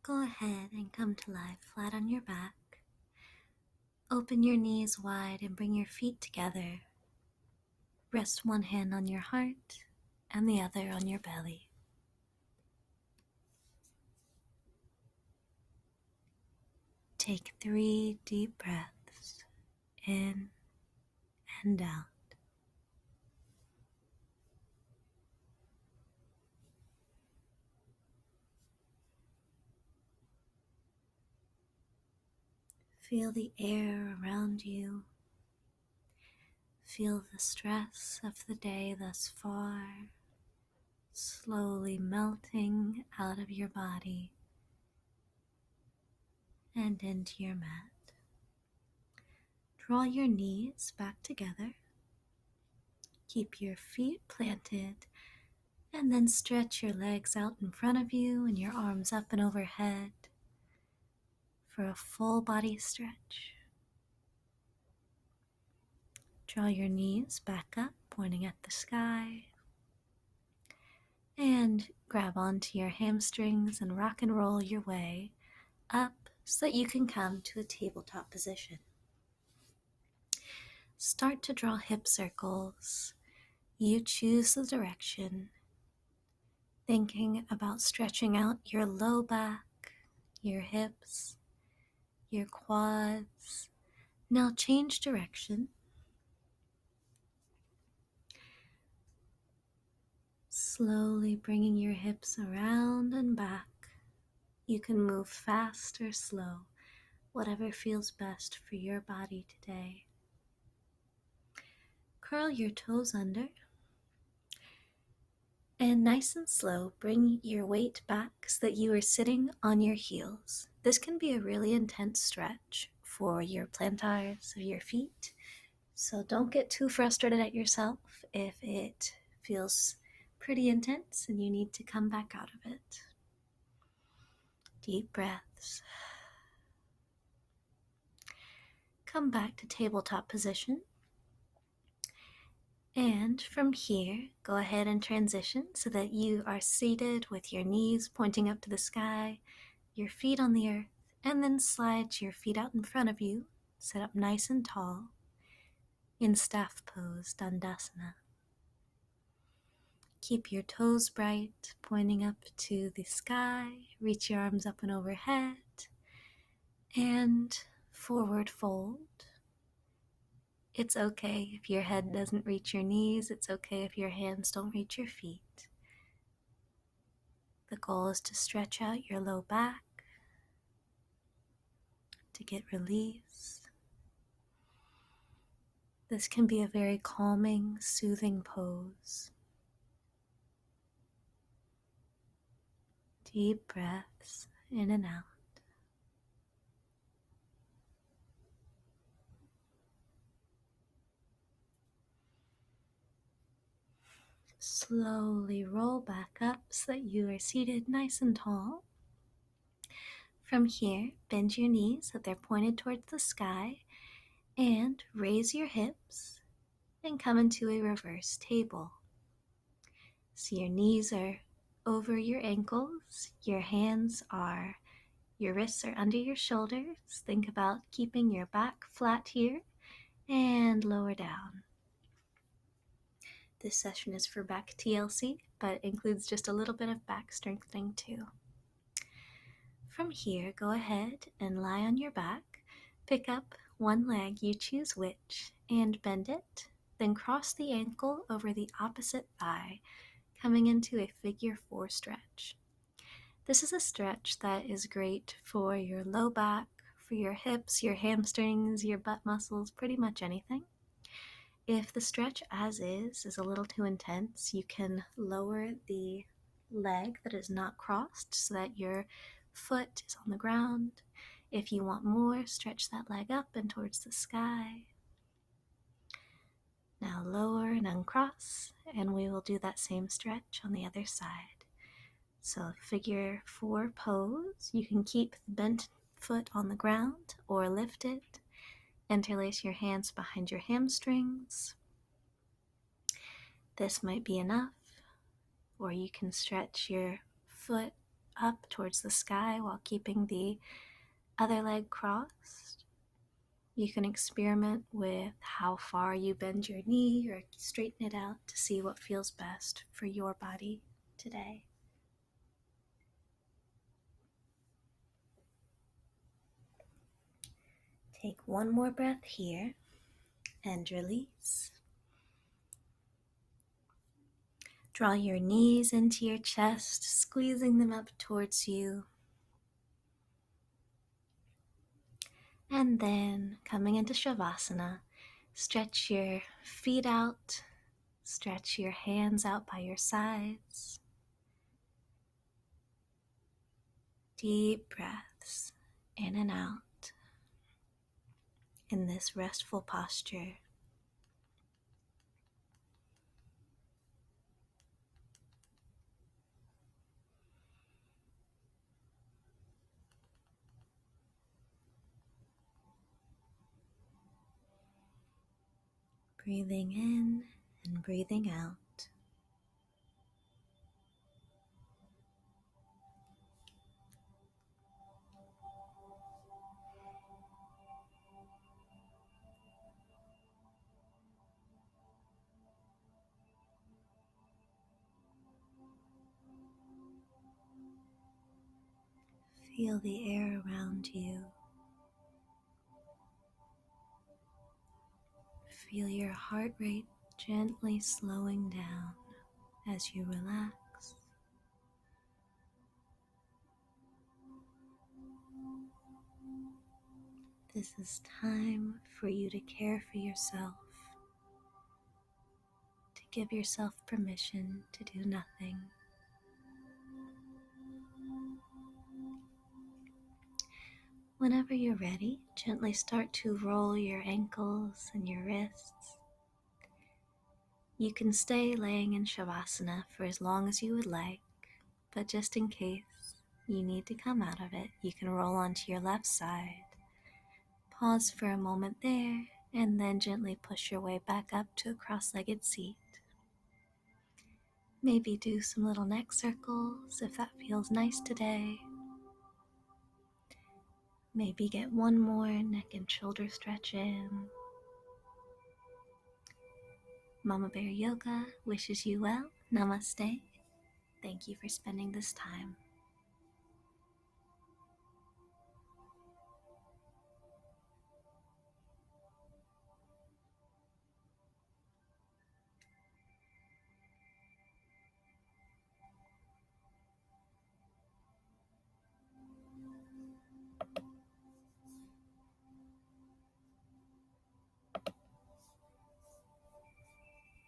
Go ahead and come to life flat on your back. Open your knees wide and bring your feet together. Rest one hand on your heart and the other on your belly. Take 3 deep breaths in and out. Feel the air around you. Feel the stress of the day thus far slowly melting out of your body and into your mat. Draw your knees back together. Keep your feet planted and then stretch your legs out in front of you and your arms up and overhead for a full body stretch. Draw your knees back up, pointing at the sky, and grab onto your hamstrings and rock and roll your way up so that you can come to a tabletop position. Start to draw hip circles. You choose the direction, thinking about stretching out your low back, your hips, your quads. Now change direction. Slowly bringing your hips around and back. You can move fast or slow, whatever feels best for your body today. Curl your toes under. And nice and slow, bring your weight back so that you are sitting on your heels. This can be a really intense stretch for your plantars of your feet, so don't get too frustrated at yourself if it feels pretty intense and you need to come back out of it. Deep breaths. Come back to tabletop position. And from here, go ahead and transition so that you are seated with your knees pointing up to the sky, your feet on the earth, and then slide your feet out in front of you. Sit up nice and tall in staff pose, Dandasana. Keep your toes bright, pointing up to the sky. Reach your arms up and overhead. And forward fold. It's okay if your head doesn't reach your knees. It's okay if your hands don't reach your feet. The goal is to stretch out your low back, to get release. This can be a very calming, soothing pose. Deep breaths in and out. Slowly roll back up so that you are seated nice and tall. From here, bend your knees so that they're pointed towards the sky and raise your hips and come into a reverse table. So your knees are over your ankles, your wrists are under your shoulders. Think about keeping your back flat here and lower down. This session is for back TLC, but includes just a little bit of back strengthening too. From here, go ahead and lie on your back. Pick up one leg, you choose which, and bend it. Then cross the ankle over the opposite thigh, coming into a figure 4 stretch. This is a stretch that is great for your low back, for your hips, your hamstrings, your butt muscles, pretty much anything. If the stretch as is a little too intense, you can lower the leg that is not crossed so that your foot is on the ground. If you want more, stretch that leg up and towards the sky. Now lower and uncross, and we will do that same stretch on the other side. So figure 4 pose. You can keep the bent foot on the ground or lift it. Interlace your hands behind your hamstrings. This might be enough, or you can stretch your foot up towards the sky while keeping the other leg crossed. You can experiment with how far you bend your knee or straighten it out to see what feels best for your body today. Take one more breath here and release. Draw your knees into your chest, squeezing them up towards you. And then coming into Shavasana, stretch your feet out, stretch your hands out by your sides. Deep breaths in and out in this restful posture. Breathing in and breathing out. Feel the air around you. Feel your heart rate gently slowing down as you relax. This is time for you to care for yourself, to give yourself permission to do nothing. Whenever you're ready, gently start to roll your ankles and your wrists. You can stay laying in Shavasana for as long as you would like, but just in case you need to come out of it, you can roll onto your left side. Pause for a moment there, and then gently push your way back up to a cross-legged seat. Maybe do some little neck circles if that feels nice today. Maybe get one more neck and shoulder stretch in. Mama Bear Yoga wishes you well. Namaste. Thank you for spending this time.